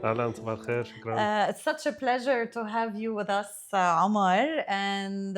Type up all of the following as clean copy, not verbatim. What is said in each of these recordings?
أهلا صباح الخير شكرا. It's such a pleasure to have you with us, Omar. And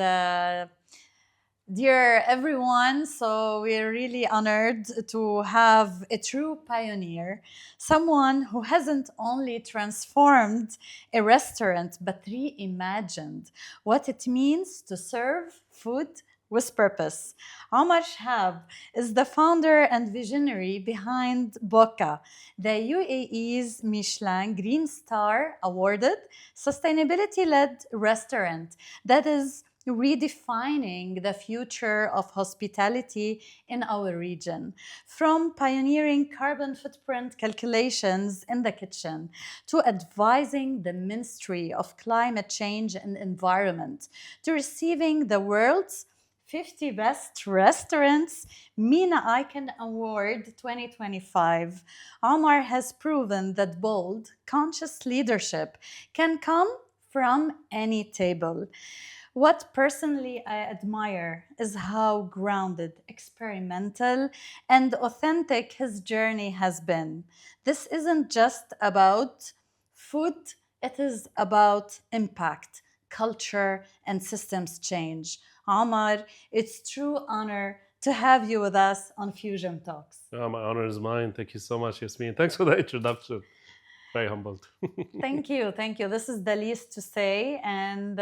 dear everyone, so we're really honored to have a true pioneer, someone who hasn't only transformed a restaurant but reimagined what it means to serve food with purpose. Omar Shihab is the founder and visionary behind BOCA, the UAE's Michelin Green Star awarded sustainability led restaurant that is redefining the future of hospitality in our region. From pioneering carbon footprint calculations in the kitchen to advising the Ministry of Climate Change and Environment to receiving the world's 50 Best Restaurants MENA Icon Award 2025, Omar has proven that bold, conscious leadership can come from any table. What personally I admire is how grounded, experimental, and authentic his journey has been. This isn't just about food, it is about impact, culture, and systems change. Omar, it's true honor to have you with us on Fusion Talks. My honor is mine. Thank you so much, Yasmin. Thanks for the introduction. Very humbled. Thank you. Thank you. This is the least to say. And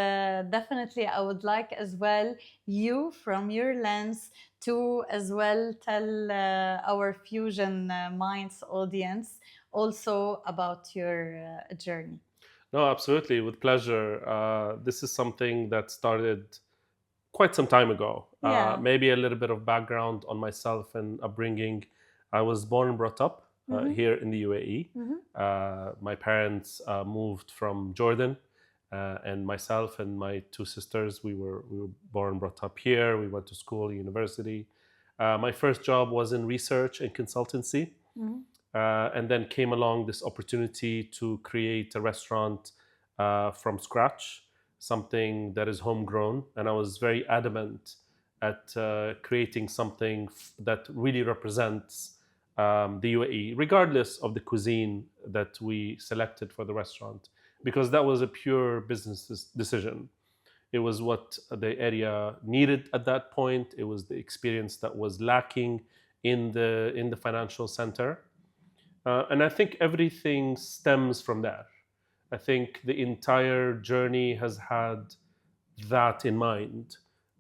definitely, I would like as well you, from your lens, to as well tell our Fusion Minds audience also about your journey. No, absolutely, with pleasure. This is something that started quite some time ago. Yeah. Maybe a little bit of background on myself and upbringing. I was born and brought up here in the UAE. My parents moved from Jordan, and myself and my two sisters, we were born and brought up here. We went to school, university. My first job was in research and consultancy. And then came along this opportunity to create a restaurant from scratch, something that is homegrown. And I was very adamant at creating something that really represents the UAE, regardless of the cuisine that we selected for the restaurant, because that was a pure business decision. It was what the area needed at that point. It was the experience that was lacking in the financial center. And I think everything stems from there. I think the entire journey has had that in mind,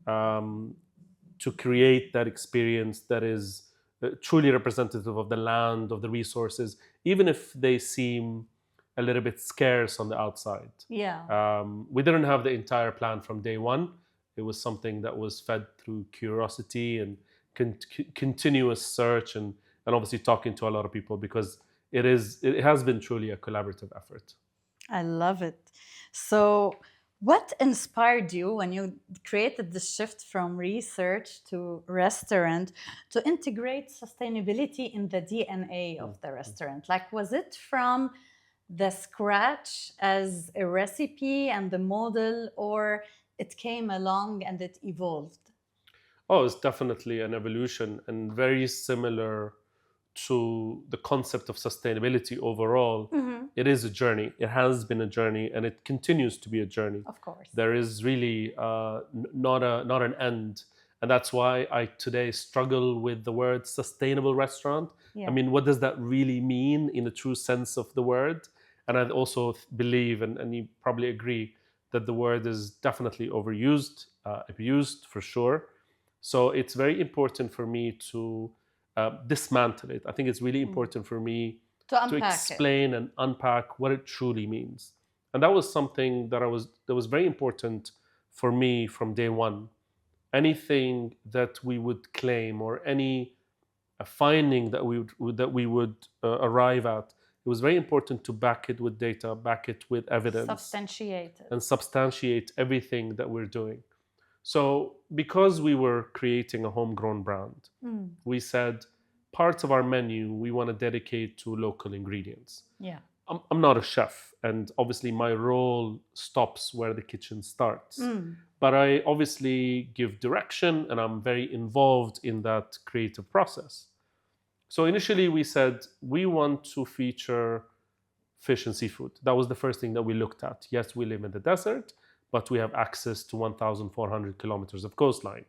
to create that experience that is truly representative of the land, of the resources, even if they seem a little bit scarce on the outside. Yeah. We didn't have the entire plan from day one. It was something that was fed through curiosity and continuous search, and obviously talking to a lot of people, because it has been truly a collaborative effort. I love it. So, what inspired you when you created the shift from research to restaurant to integrate sustainability in the DNA of the restaurant? Like, was it from the scratch as a recipe and the model, or it came along and it evolved? Oh, it's definitely an evolution, and very similar to the concept of sustainability overall. It is a journey. It has been a journey, and it continues to be a journey. Of course. There is really not an end, and that's why I today struggle with the word sustainable restaurant. Yeah. I mean, what does that really mean in the true sense of the word? And I also believe, and you probably agree, that the word is definitely overused, abused for sure. So it's very important for me to dismantle it. I think it's really important for me to explain and unpack what it truly means. And that was something that was very important for me from day one. Anything that we would claim, or any finding that we would arrive at, it was very important to back it with data, back it with evidence, and substantiate everything that we're doing. So because we were creating a homegrown brand, we said parts of our menu we want to dedicate to local ingredients. Yeah. I'm not a chef, and obviously my role stops where the kitchen starts. But I obviously give direction, and I'm very involved in that creative process. So initially we said we want to feature fish and seafood. That was the first thing that we looked at. Yes, we live in the desert, but we have access to 1,400 kilometers of coastline.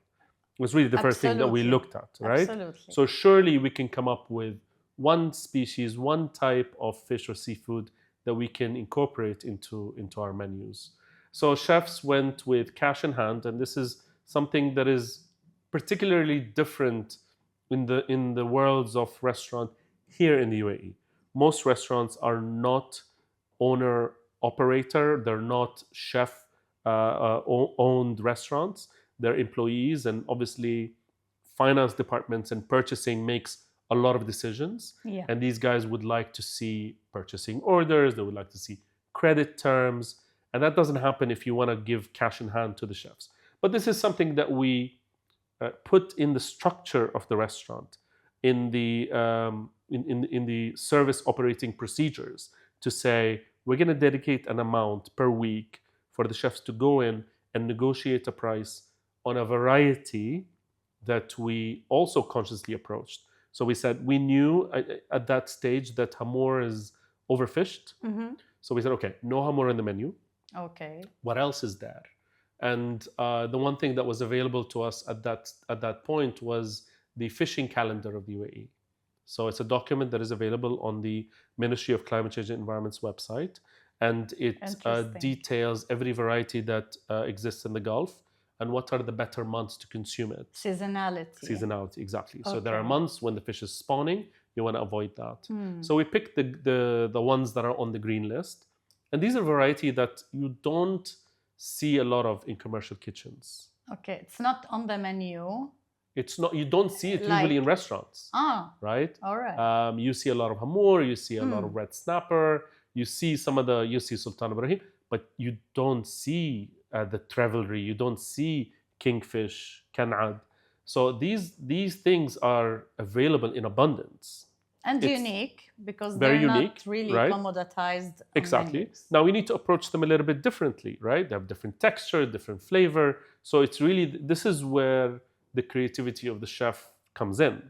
It was really the first thing that we Absolutely. looked at, right? Absolutely. So surely we can come up with one species, one type of fish or seafood that we can incorporate into our menus. So chefs went with cash in hand, and this is something that is particularly different in the worlds of restaurant here in the UAE. Most restaurants are not owner operator; they're not chef owned restaurants. They're employees, and obviously, finance departments and purchasing makes a lot of decisions. Yeah. And these guys would like to see purchasing orders. They would like to see credit terms, and that doesn't happen if you want to give cash in hand to the chefs. But this is something that we put in the structure of the restaurant, in the service operating procedures, to say we're going to dedicate an amount per week for the chefs to go in and negotiate a price on a variety that we also consciously approached. So we said we knew at that stage that hamor is overfished. Mm-hmm. So we said, okay, no hamor in the menu. Okay. What else is there? And the one thing that was available to us at that point was the fishing calendar of the UAE. So it's a document that is available on the Ministry of Climate Change and Environment's website, and it details every variety that exists in the Gulf and what are the better months to consume it. Seasonality, exactly. Okay. So there are months when the fish is spawning. You want to avoid that. So we picked the ones that are on the green list, and these are variety that you don't see a lot of in commercial kitchens. Okay, it's not on the menu. It's not. You don't see it usually in restaurants. Right. All right. You see a lot of hamor. You see a lot of red snapper. You see you see Sultan Ibrahim, but you don't see the trevelry. You don't see kingfish, kanad. So these things are available in abundance. And it's unique because they're not really commoditized. Exactly. Menus. Now we need to approach them a little bit differently, right? They have different texture, different flavor. So it's really, this is where the creativity of the chef comes in.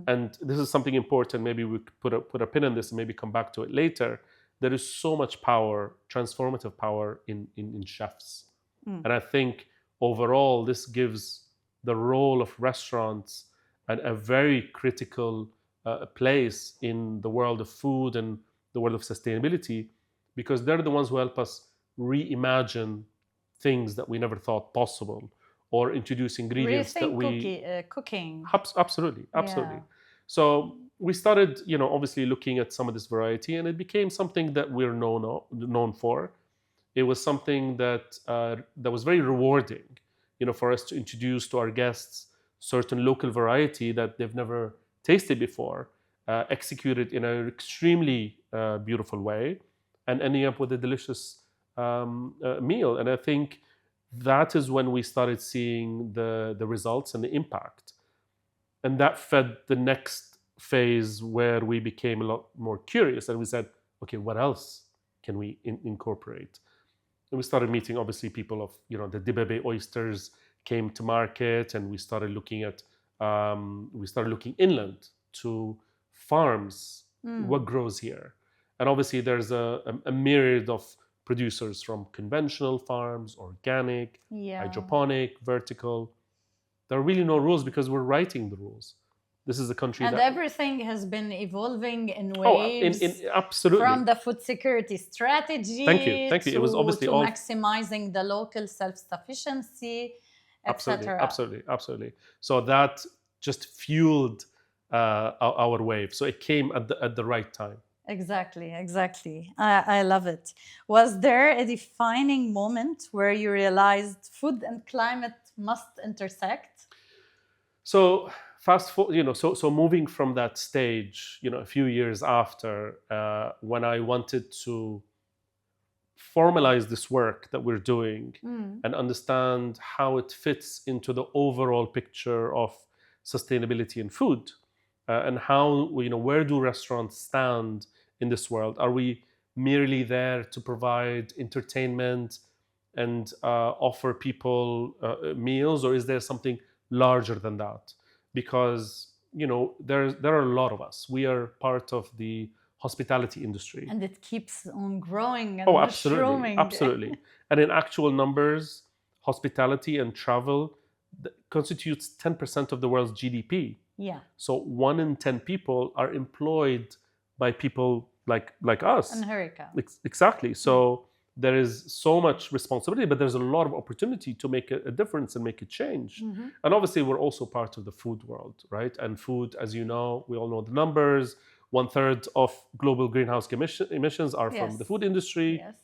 And this is something important. Maybe we could put a pin in this and maybe come back to it later. There is so much power, transformative power in chefs. And I think overall, this gives the role of restaurants a very critical place in the world of food and the world of sustainability, because they're the ones who help us reimagine things that we never thought possible, or introduce ingredients that we cooking. Absolutely. Yeah. So we started, obviously looking at some of this variety, and it became something that we're known for. It was something that was very rewarding, for us to introduce to our guests certain local variety that they've never tasted before, executed in an extremely beautiful way, and ending up with a delicious meal. And I think that is when we started seeing the results and the impact. And that fed the next phase, where we became a lot more curious, and we said, okay, what else can we incorporate? And we started meeting, obviously, people of, the Dibabe oysters came to market, and we started looking inland to farms, what grows here. And obviously there's a myriad of producers, from conventional farms, organic, hydroponic, vertical. There are really no rules because we're writing the rules. This is a country and everything has been evolving in waves. Absolutely. From the food security strategy. Thank you. It was obviously to maximizing the local self-sufficiency, etc. Absolutely. So that just fueled our wave. So it came at the right time. Exactly. I love it. Was there a defining moment where you realized food and climate must intersect? So fast forward, so moving from that stage, a few years after, when I wanted to formalize this work that we're doing and understand how it fits into the overall picture of sustainability in food, and how, where do restaurants stand in this world? Are we merely there to provide entertainment and offer people meals, or is there something larger than that? Because there are a lot of us. We are part of the hospitality industry. And it keeps on growing and Oh, absolutely, mushrooming. absolutely. And in actual numbers, hospitality and travel constitutes 10% of the world's GDP. Yeah. So 1 in 10 people are employed by people like us. And Hurricane. Exactly. So there is so much responsibility, but there's a lot of opportunity to make a difference and make a change. And obviously, we're also part of the food world, right? And food, as you know, we all know the numbers. 1/3 of global greenhouse emissions are from the food industry. Yes.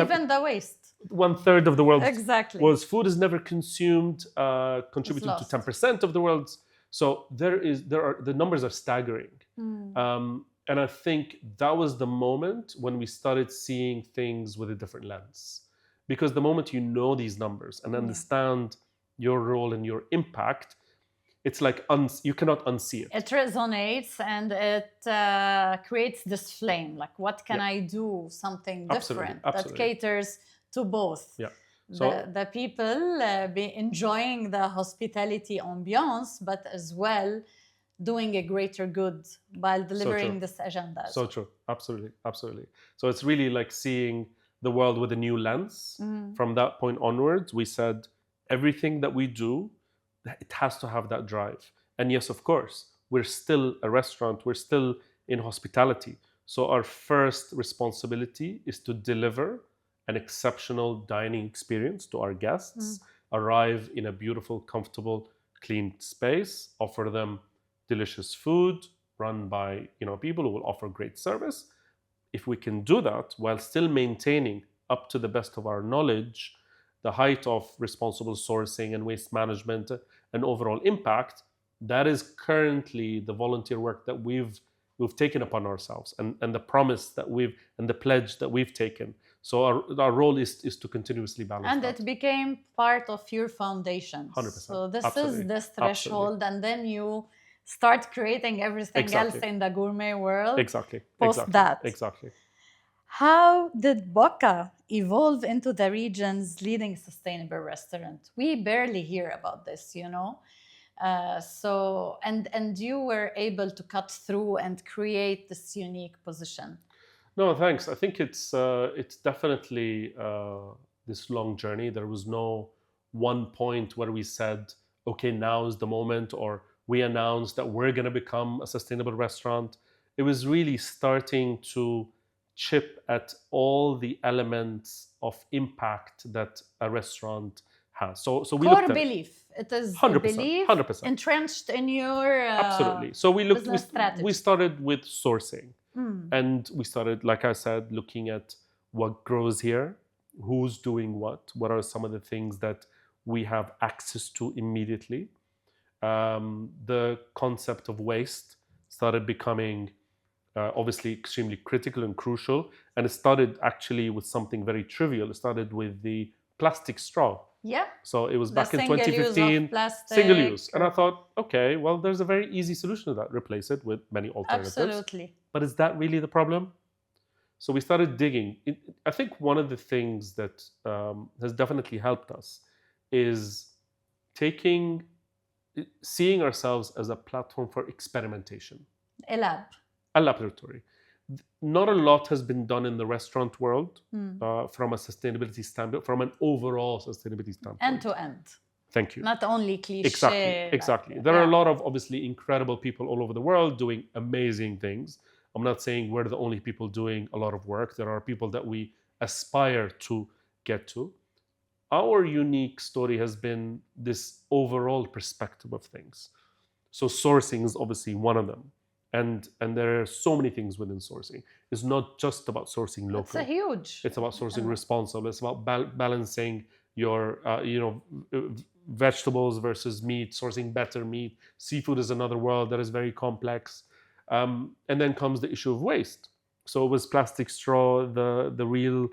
Even the waste. 1/3 of the world's Exactly. food is never consumed, contributing to 10% of the world's. So the numbers are staggering. And I think that was the moment when we started seeing things with a different lens. Because the moment you know these numbers and understand your role and your impact, it's like you cannot unsee it. It resonates and it creates this flame. Like, what can I do? Something different that caters to both. Yeah. So the people be enjoying the hospitality ambiance, but as well doing a greater good while delivering this agenda. So true. Absolutely. Absolutely. So it's really like seeing the world with a new lens. From that point onwards, we said everything that we do, it has to have that drive. And yes, of course, we're still a restaurant. We're still in hospitality. So our first responsibility is to deliver an exceptional dining experience to our guests, arrive in a beautiful, comfortable, clean space, offer them delicious food run by people who will offer great service. If we can do that while still maintaining, up to the best of our knowledge, the height of responsible sourcing and waste management and overall impact, that is currently the volunteer work that we've taken upon ourselves, and the promise that and the pledge that we've taken. So our role is to continuously balance and that. It became part of your foundation. 100%. So this Absolutely. is this threshold. Absolutely. And then you start creating everything else in the gourmet world. Post that. Exactly. How did BOCA evolve into the region's leading sustainable restaurant? We barely hear about this, and you were able to cut through and create this unique position. No, thanks. I think it's definitely this long journey. There was no one point where we said, okay, now is the moment, or we announced that we're going to become a sustainable restaurant. It was really starting to chip at all the elements of impact that a restaurant has. So we core looked at belief. It is 100%, a belief 100%. entrenched in your absolutely. So we started with sourcing, and we started, like I said, looking at what grows here, who's doing what are some of the things that we have access to immediately. The concept of waste started becoming obviously extremely critical and crucial, and it started actually with something very trivial. It started with the plastic straw. Yeah. So it was back in 2015. Single use. And I thought, okay, well, there's a very easy solution to that. Replace it with many alternatives. Absolutely. But is that really the problem? So we started digging. I think one of the things that has definitely helped us is seeing ourselves as a platform for experimentation. A lab. A laboratory. Not a lot has been done in the restaurant world from a sustainability standpoint, from an overall sustainability standpoint. End to end. Thank you. Not only cliche. Exactly. There are a lot of obviously incredible people all over the world doing amazing things. I'm not saying we're the only people doing a lot of work. There are people that we aspire to get to. Our unique story has been this overall perspective of things. So sourcing is obviously one of them. And there are so many things within sourcing. It's not just about sourcing local. It's about sourcing responsible. It's about balancing your vegetables versus meat, sourcing better meat. Seafood is another world that is very complex. And then comes the issue of waste. So was plastic straw the real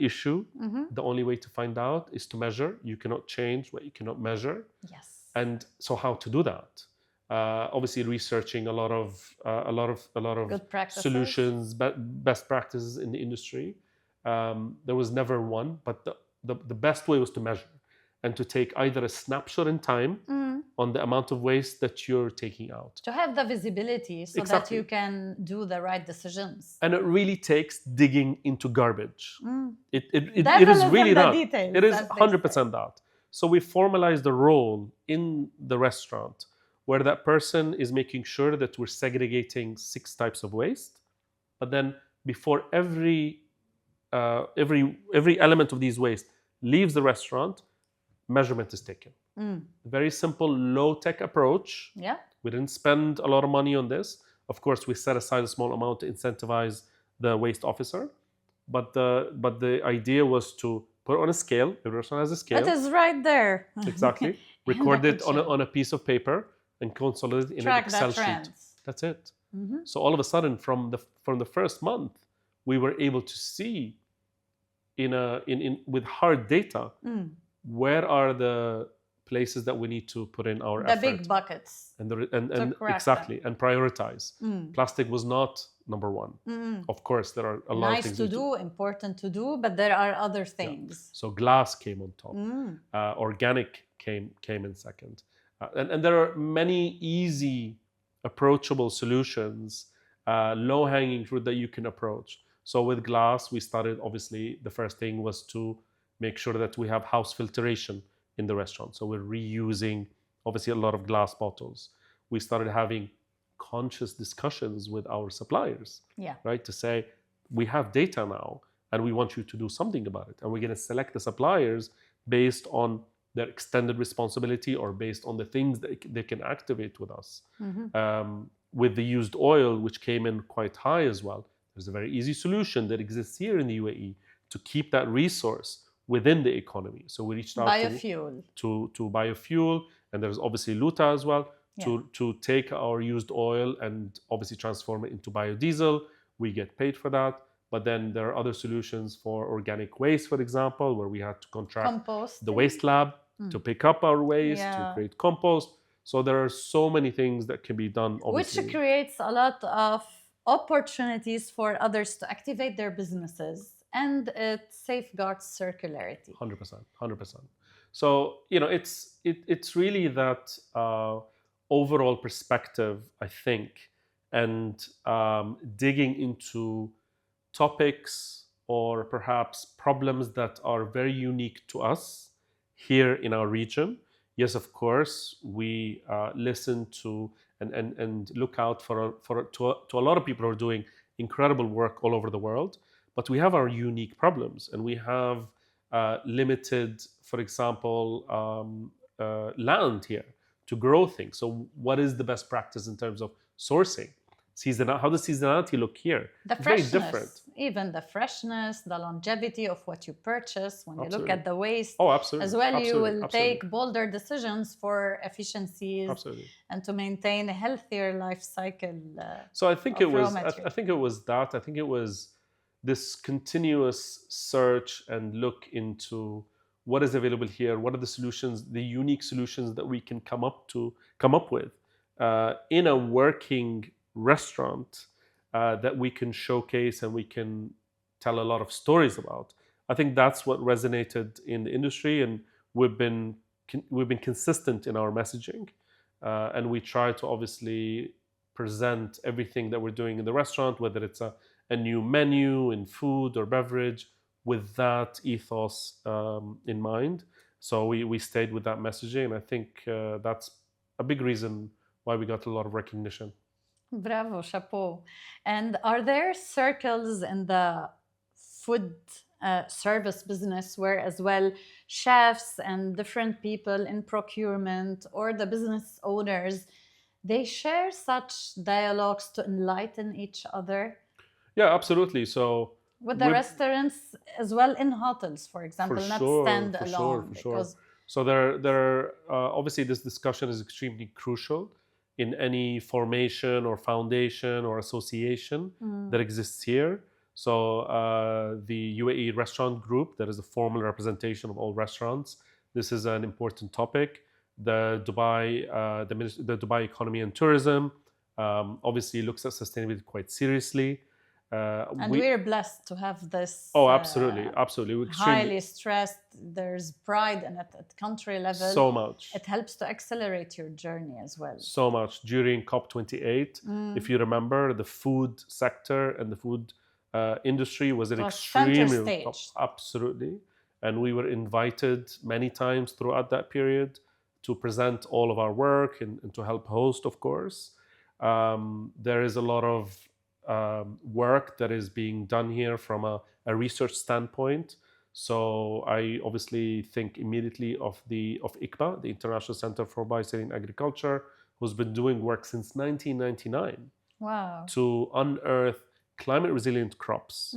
issue? The only way to find out is to measure. You cannot change what you cannot measure. Yes. And so how to do that? Obviously researching a lot of good practices. Solutions, best practices in the industry. There was never one, but the best way was to measure. and to take either a snapshot in time on the amount of waste that you're taking out. To have the visibility so that you can do the right decisions. And it really takes digging into garbage. It Devil is really in the that. details, It is as they 100% that. So we formalize the role in the restaurant where that person is making sure that we're segregating 6 types of waste. But then before every element of these waste leaves the restaurant, measurement is taken. Very simple, low-tech approach. Yeah. We didn't spend a lot of money on this. Of course, we set aside a small amount to incentivize the waste officer. But the idea was to put on a scale. Every restaurant has a scale. It is right there. Exactly. Record it on a piece of paper and consolidate it in an Excel sheet. That's it. So all of a sudden, from the first month, we were able to see with hard data where are the places that we need to put in our effort. The big buckets. And exactly, and prioritize. Plastic was not number one. Of course, there are a lot of things to do, important to do, but there are other things. Yeah. So glass came on top. Organic came in second. And there are many easy, approachable solutions, low-hanging fruit that you can approach. So with glass, we started, obviously, the first thing was to make sure that we have house filtration in the restaurant. So we're reusing, obviously, a lot of glass bottles. We started having conscious discussions with our suppliers, right? To say, we have data now, and we want you to do something about it. And we're going to select the suppliers based on their extended responsibility or based on the things that they can activate with us. With the used oil, which came in quite high as well, there's a very easy solution that exists here in the UAE to keep that resource within the economy. So we reached out to biofuel, and there's obviously Luta as well, to take our used oil and obviously transform it into biodiesel. We get paid for that. But then there are other solutions for organic waste, for example, where we had to contract the waste lab to pick up our waste, to create compost. So there are so many things that can be done, obviously. Which creates a lot of opportunities for others to activate their businesses, and it safeguards circularity. 100%. So, it's really that overall perspective, I think, and digging into topics or perhaps problems that are very unique to us here in our region. Yes, of course, we listen to and look out to a lot of people who are doing incredible work all over the world. But we have our unique problems, and we have limited, for example, land here to grow things. So what is the best practice in terms of sourcing? How does seasonality look here? The freshness, very different. Even the freshness, the longevity of what you purchase. When you look at the waste, as well, you will take bolder decisions for efficiencies and to maintain a healthier life cycle. So I think it was. I think it was that. I think it was this continuous search and look into what is available here. What are the solutions, the unique solutions that we can come up with in a working restaurant that we can showcase and we can tell a lot of stories about. I think that's what resonated in the industry, and we've been consistent in our messaging, and we try to obviously present everything that we're doing in the restaurant, whether it's a new menu in food or beverage, with that ethos in mind. So we stayed with that messaging, and I think that's a big reason why we got a lot of recognition. Bravo, chapeau. And are there circles in the food service business where as well chefs and different people in procurement or the business owners, they share such dialogues to enlighten each other? Yeah, absolutely. So with the restaurants as well in hotels, for example, not stand alone. For sure. So there obviously this discussion is extremely crucial in any formation or foundation or association that exists here. So the UAE Restaurant Group, that is a formal representation of all restaurants. This is an important topic. The Dubai Economy and Tourism obviously looks at sustainability quite seriously. And we're blessed to have this Oh, absolutely, absolutely. We're highly stressed. There's pride in it at country level. So much. It helps to accelerate your journey as well. So much. During COP28, if you remember, the food sector and the food industry was an center extremely stage. Absolutely. And we were invited many times throughout that period to present all of our work and to help host, of course. There is a lot of work that is being done here from a research standpoint. So I obviously think immediately of ICBA, the International Center for Bioceline Agriculture, who's been doing work since 1999 to unearth climate resilient crops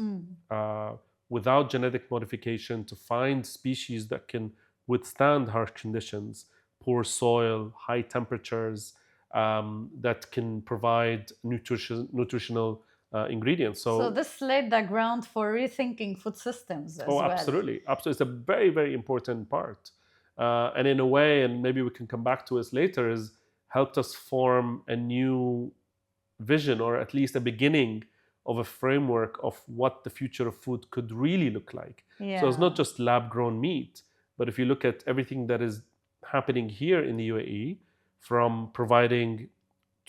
without genetic modification, to find species that can withstand harsh conditions, poor soil, high temperatures, that can provide nutritional ingredients. So this laid the ground for rethinking food systems as well. Absolutely. Absolutely. It's a very, very important part. And in a way, and maybe we can come back to this later, is helped us form a new vision, or at least a beginning of a framework of what the future of food could really look like. So it's not just lab-grown meat, but if you look at everything that is happening here in the UAE, from providing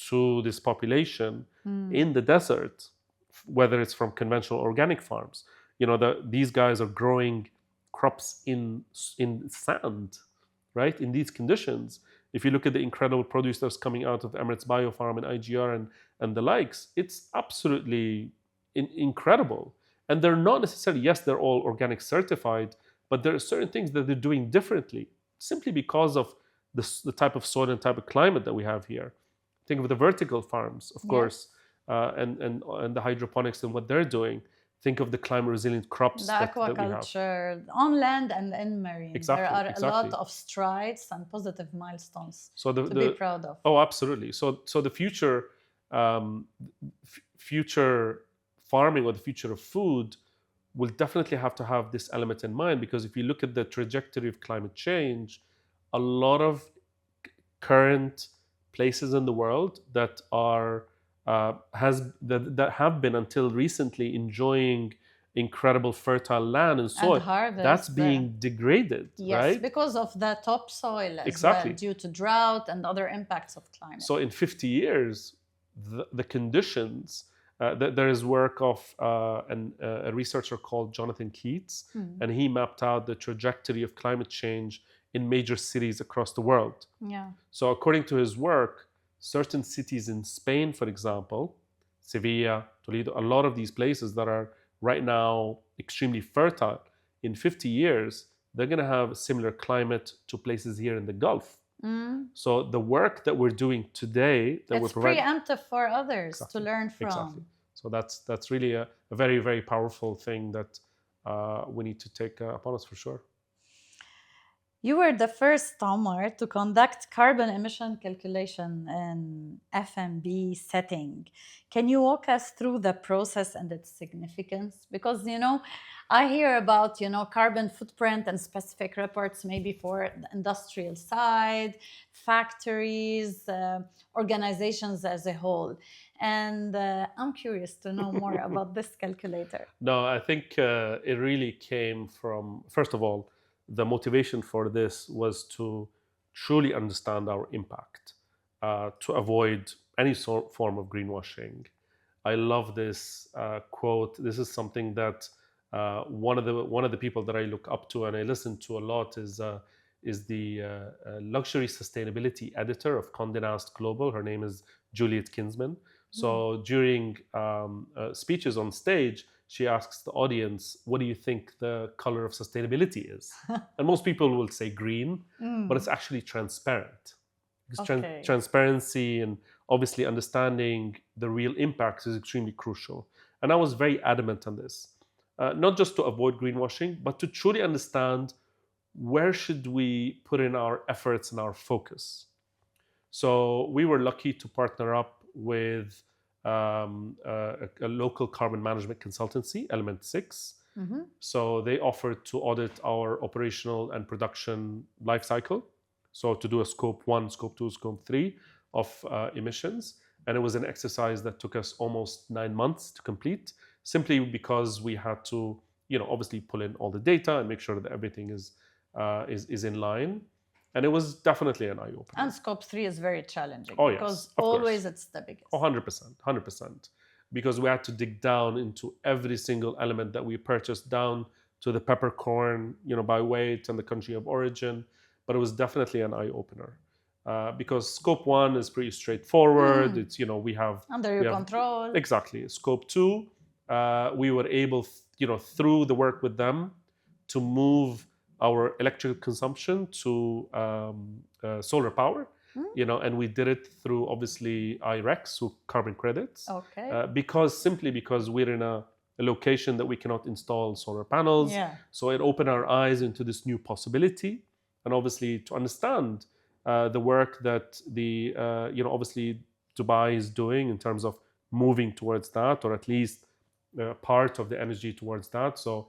to this population in the desert, whether it's from conventional organic farms, these guys are growing crops in sand, right? In these conditions. If you look at the incredible produce that's coming out of Emirates Biofarm and IGR and the likes, it's absolutely incredible. And they're not necessarily, yes, they're all organic certified, but there are certain things that they're doing differently simply because of the type of soil and type of climate that we have here. Think of the vertical farms, of course, and the hydroponics and what they're doing. Think of the climate resilient crops the aquaculture on land and in marine. There are a lot of strides and positive milestones to be proud of. Oh, absolutely. So the future farming, or the future of food, will definitely have to have this element in mind, because if you look at the trajectory of climate change, a lot of current places in the world that are that have been until recently enjoying incredible fertile land and soil, that's being degraded, right? Because of the topsoil as well, due to drought and other impacts of climate. So in 50 years, the conditions, there is work of a researcher called Jonathan Keats, and he mapped out the trajectory of climate change in major cities across the world. So according to his work, certain cities in Spain, for example, Sevilla, Toledo, a lot of these places that are right now extremely fertile, in 50 years, they're going to have a similar climate to places here in the Gulf. So the work that we're doing today, that it's preemptive for others to learn from. So that's really a very, very powerful thing that we need to take upon us for sure. You were the first, Omar, to conduct carbon emission calculation in FMB setting. Can you walk us through the process and its significance? Because, I hear about, carbon footprint and specific reports maybe for the industrial side, factories, organizations as a whole. And I'm curious to know more about this calculator. No, I think it really came from, first of all, the motivation for this was to truly understand our impact, to avoid any form of greenwashing. I love this quote. This is something that one of the people that I look up to and I listen to a lot is the luxury sustainability editor of Condé Nast Global. Her name is Juliet Kinsman. So during speeches on stage, she asks the audience, what do you think the color of sustainability is? And most people will say green, but it's actually transparent. Because transparency and obviously understanding the real impacts is extremely crucial. And I was very adamant on this, not just to avoid greenwashing, but to truly understand where should we put in our efforts and our focus. So we were lucky to partner up with a local carbon management consultancy, Element 6. So they offered to audit our operational and production life cycle. So to do a scope 1, scope 2, scope 3 of emissions. And it was an exercise that took us almost 9 months to complete. simply because we had to, obviously pull in all the data and make sure that everything is in line. And it was definitely an eye opener. And scope 3 is very challenging Oh, because yes, of always course. it's the biggest. 100%, 100%. Because we had to dig down into every single element that we purchased, down to the peppercorn, by weight and the country of origin. But it was definitely an eye opener. Because scope 1 is pretty straightforward. It's, we have Under your control. exactly. Scope 2, we were able, through the work with them, to move our electrical consumption to solar power. And we did it through, obviously, IREX, through carbon credits. Okay. Simply because we're in a location that we cannot install solar panels. Yeah. So it opened our eyes into this new possibility, and obviously to understand the work that obviously Dubai is doing in terms of moving towards that, or at least part of the energy towards that. So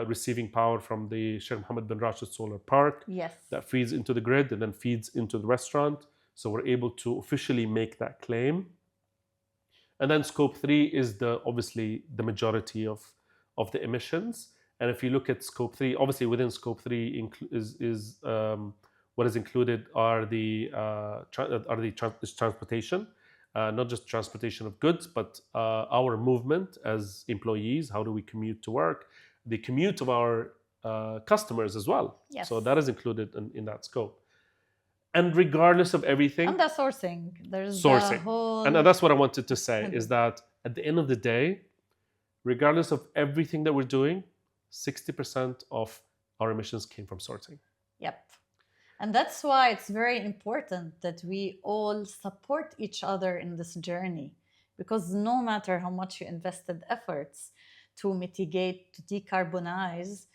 receiving power from the Sheikh Mohammed bin Rashid Solar Park, Yes. that feeds into the grid and then feeds into the restaurant. So we're able to officially make that claim. And then scope 3 is obviously the majority of the emissions. And if you look at scope 3, obviously within scope 3 what is included are is transportation, not just transportation of goods, but our movement as employees. How do we commute to work? The commute of our customers as well. Yes. So that is included in that scope. And regardless of everything, and the sourcing, there's the sourcing, whole. and that's what I wanted to say, is that at the end of the day, regardless of everything that we're doing, 60% of our emissions came from sourcing. Yep. And that's why it's very important that we all support each other in this journey, because no matter how much you invested efforts to mitigate, to decarbonize,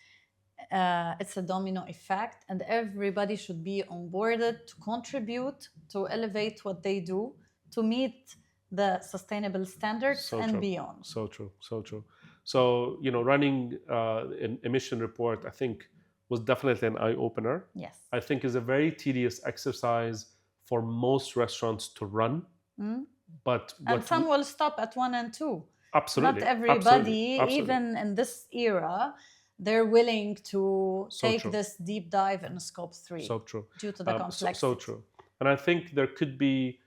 it's a domino effect, and everybody should be onboarded to contribute, to elevate what they do, to meet the sustainable standards and beyond. So true, so true. So, running an emission report, I think, was definitely an eye-opener. Yes. I think is a very tedious exercise for most restaurants to run. But some will stop at 1 and 2. Absolutely. Not everybody, absolutely. even in this era, they're willing to take true. this deep dive in scope 3. So true. Due to the complexity. So true. And I think there could be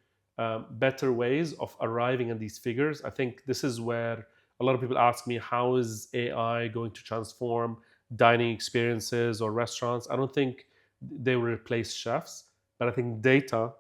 better ways of arriving at these figures. I think this is where a lot of people ask me, how is AI going to transform dining experiences or restaurants? I don't think they will replace chefs, but I think data,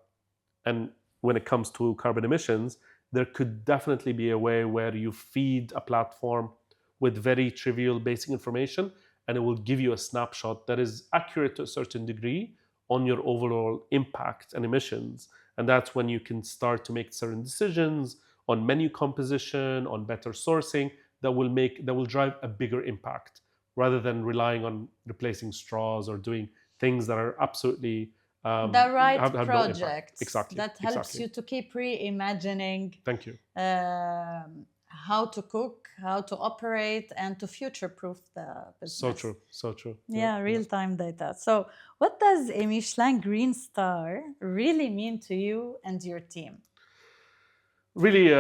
and when it comes to carbon emissions, there could definitely be a way where you feed a platform with very trivial basic information, and it will give you a snapshot that is accurate to a certain degree on your overall impact and emissions. And that's when you can start to make certain decisions on menu composition, on better sourcing, that will drive a bigger impact, rather than relying on replacing straws or doing things that are absolutely the right have project. No exactly. That helps you to keep reimagining. Thank you. How to cook, how to operate, and to future-proof the business. So true, so true. Yeah, real-time data. So what does a Michelin Green Star really mean to you and your team? Really,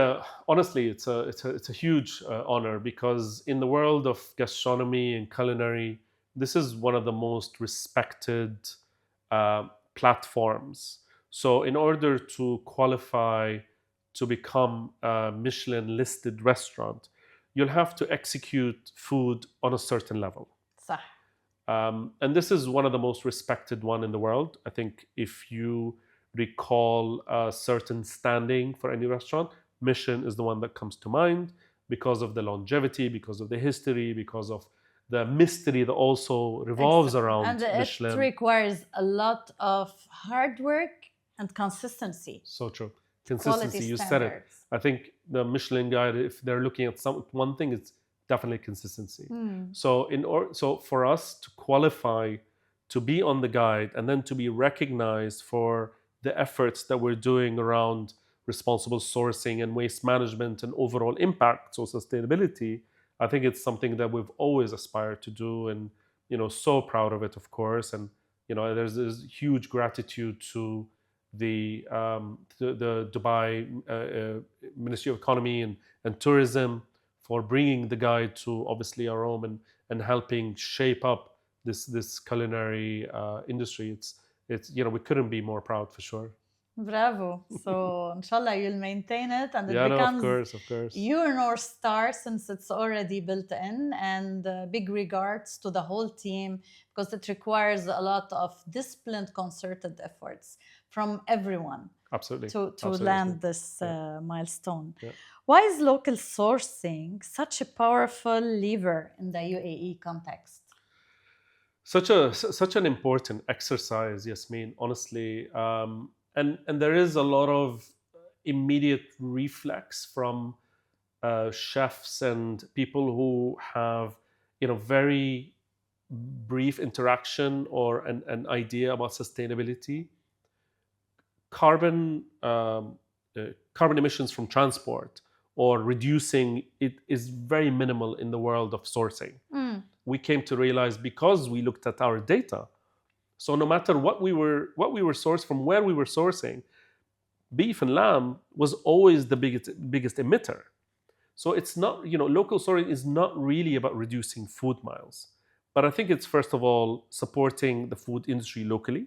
honestly, it's a huge honor, because in the world of gastronomy and culinary, this is one of the most respected platforms. So in order to qualify to become a Michelin listed restaurant, you'll have to execute food on a certain level. صح. And this is one of the most respected one in the world. I think if you recall a certain standing for any restaurant, Michelin is the one that comes to mind, because of the longevity, because of the history, because of the mystery that also revolves around Michelin. And it requires a lot of hard work and consistency. So true. Consistency, you said it. I think the Michelin guide, if they're looking at one thing, it's definitely consistency. So for us to qualify to be on the guide, and then to be recognized for the efforts that we're doing around responsible sourcing and waste management and overall impact, so sustainability, I think it's something that we've always aspired to do, and so proud of it, of course. And there's this huge gratitude to the Dubai Ministry of Economy and Tourism for bringing the guide to obviously our home, and helping shape up this culinary industry. It's we couldn't be more proud for sure. Bravo. So, inshallah, you'll maintain it and it Yeah, no, of becomes course, of course. your North Star since it's already built in. And big regards to the whole team because it requires a lot of disciplined, concerted efforts from everyone Absolutely, to absolutely. land this Yeah. milestone. Yeah. Why is local sourcing such a powerful lever in the UAE context? Such an important exercise, Yasmin. Honestly, and there is a lot of immediate reflex from chefs and people who have very brief interaction or an idea about sustainability. Carbon um, uh, carbon emissions from transport or reducing it is very minimal in the world of sourcing. Mm, We came to realize because we looked at our data. So no matter what we were sourced from, where we were sourcing, beef and lamb was always the biggest emitter. So it's not, local sourcing is not really about reducing food miles, but I think it's first of all supporting the food industry locally.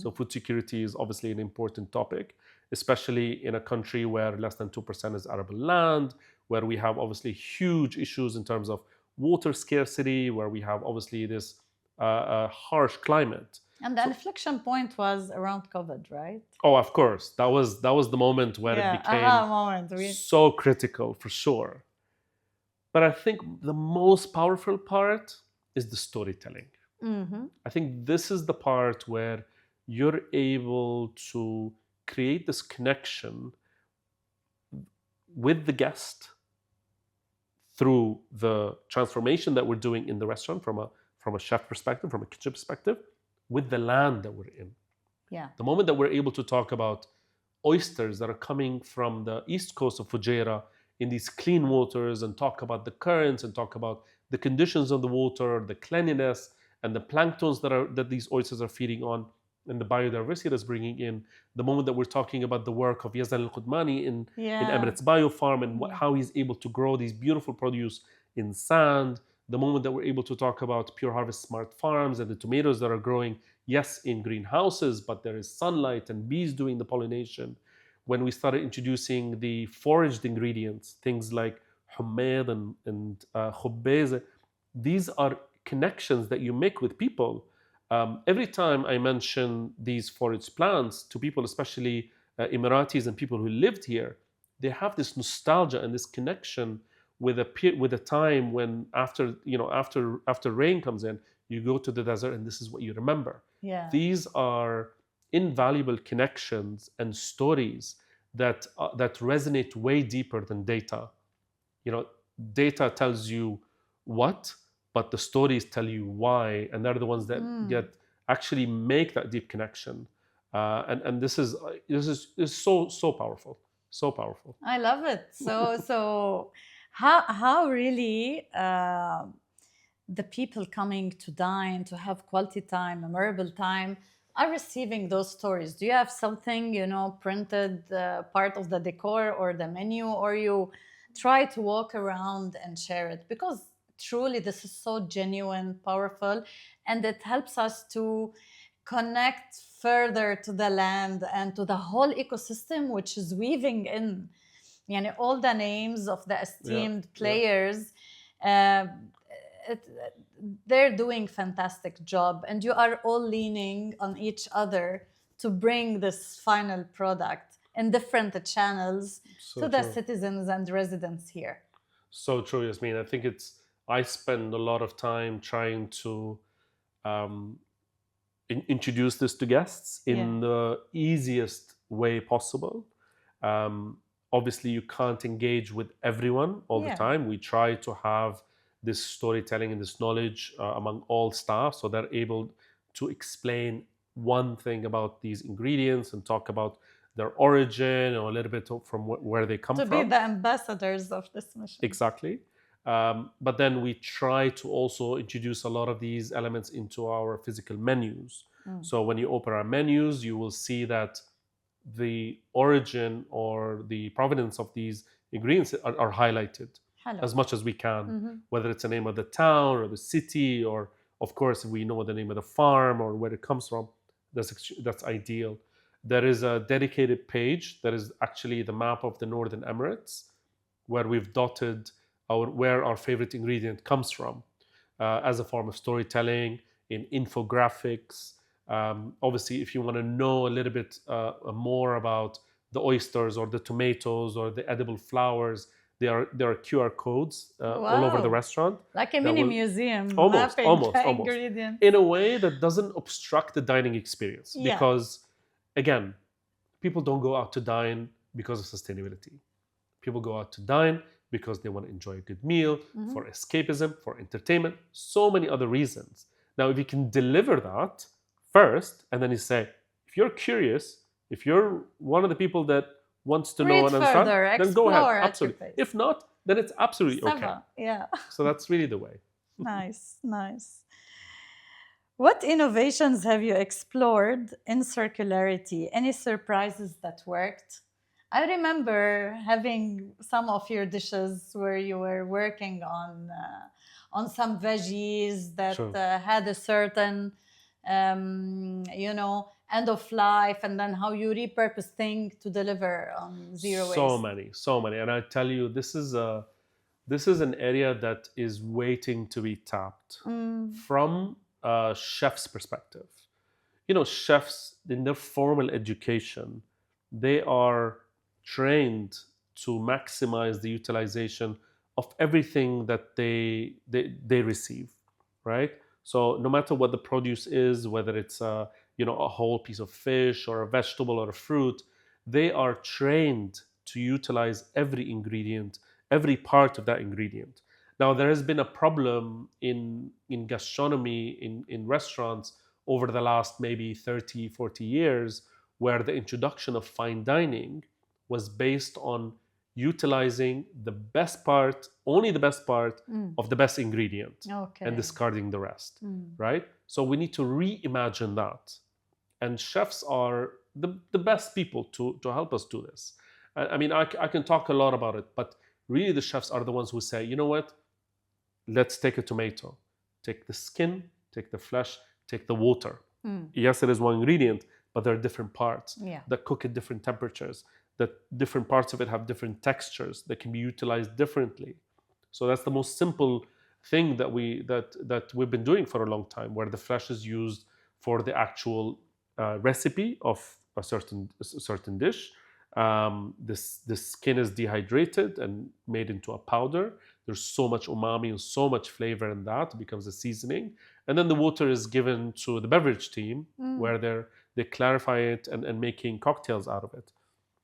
So food security is obviously an important topic, especially in a country where less than 2% is arable land, where we have obviously huge issues in terms of water scarcity, where we have obviously this harsh climate. and the So, inflection point was around COVID, right? oh, of course, that was the moment where it Yeah, became aha moment. so critical for sure. But I think the most powerful part is the storytelling. Mm-hmm. I think this is the part where you're able to create this connection with the guest through the transformation that we're doing in the restaurant from a chef perspective, from a kitchen perspective, with the land that we're in. Yeah. The moment that we're able to talk about oysters that are coming from the east coast of Fujairah in these clean waters, and talk about the currents, and talk about the conditions of the water, the cleanliness, and the planktons that these oysters are feeding on, and the biodiversity that's bringing in. The moment that we're talking about the work of Yazan Al-Qudmani in Yeah. Emirates Biofarm, and Yeah. how he's able to grow these beautiful produce in sand. The moment that we're able to talk about Pure Harvest Smart Farms and the tomatoes that are growing, yes, in greenhouses, but there is sunlight and bees doing the pollination. When we started introducing the foraged ingredients, things like hummed and khubbez, these are connections that you make with people. Every time I mention these foraged plants to people, especially Emiratis and people who lived here, they have this nostalgia and this connection with a time when after rain comes in, you go to the desert and this is what you remember. Yeah. These are invaluable connections and stories that resonate way deeper than data. Data tells you what, but the stories tell you why, and they're the ones that get actually make that deep connection. And this is so powerful, so powerful. I love it. So how really the people coming to dine, to have quality time, memorable time, are receiving those stories? Do you have something, printed part of the decor or the menu, or you try to walk around and share it? Because truly this is so genuine, powerful, and it helps us to connect further to the land and to the whole ecosystem, which is weaving in all the names of the esteemed players. It, they're doing fantastic job, and you are all leaning on each other to bring this final product in different channels So to the true. citizens and residents here. So true, Yasmin. I spend a lot of time trying to um, introduce this to guests in the easiest way possible. Um, Obviously, you can't engage with everyone all the time. We try to have this storytelling and this knowledge among all staff, so they're able to explain one thing about these ingredients and talk about their origin or a little bit from where they come to from. be the ambassadors of this mission. Exactly. But then we try to also introduce a lot of these elements into our physical menus. So when you open our menus, you will see that the origin or the provenance of these ingredients are highlighted. حلو. as much as we can, Mhm. whether it's the name of the town or the city, or of course if we know the name of the farm or where it comes from, that's ideal. There is a dedicated page that is actually the map of the Northern Emirates, where we've dotted where our favorite ingredient comes from, as a form of storytelling, in infographics. Obviously, if you want to know a little bit more about the oysters or the tomatoes or the edible flowers, there are QR codes all over the Wow. restaurant Like a that mini will museum almost, mapping almost, almost, ingredients. in a way that doesn't obstruct the dining experience. Yeah. Because, again, people don't go out to dine because of sustainability. People go out to dine because they want to enjoy a good meal, for escapism, for entertainment, so many other reasons. Now, if you can deliver that first, and then you say, if you're curious, if you're one of the people that wants to know Read and understand, further, then go ahead. explore at your Absolutely. pace. If not, then it's absolutely okay. Sava. Yeah. So that's really the way. Nice, nice. What innovations have you explored in circularity? Any surprises that worked? I remember having some of your dishes where you were working on some veggies that Sure. had a certain, end of life, and then how you repurpose things to deliver on zero So waste. so many. And I tell you, this is an area that is waiting to be tapped from a chef's perspective. Chefs in their formal education, they are trained to maximize the utilization of everything that they receive, right? So no matter what the produce is, whether it's a whole piece of fish or a vegetable or a fruit, they are trained to utilize every ingredient, every part of that ingredient. Now, there has been a problem in gastronomy, in restaurants, over the last maybe 30, 40 years, where the introduction of fine dining was based on utilizing the best part, only the best part of the best ingredient, and Okay. discarding the rest, right? So we need to reimagine that. And chefs are the best people to help us do this. I mean, I can talk a lot about it, but really the chefs are the ones who say, you know what, let's take a tomato, take the skin, take the flesh, take the water. Yes, it is one ingredient, but there are different parts Yeah. that cook at different temperatures, that different parts of it have different textures that can be utilized differently. So that's the most simple thing that we've been doing for a long time, where the flesh is used for the actual recipe of a certain dish. This skin is dehydrated and made into a powder. There's so much umami and so much flavor in that, it becomes a seasoning. And then the water is given to the beverage team, where they clarify it and making cocktails out of it.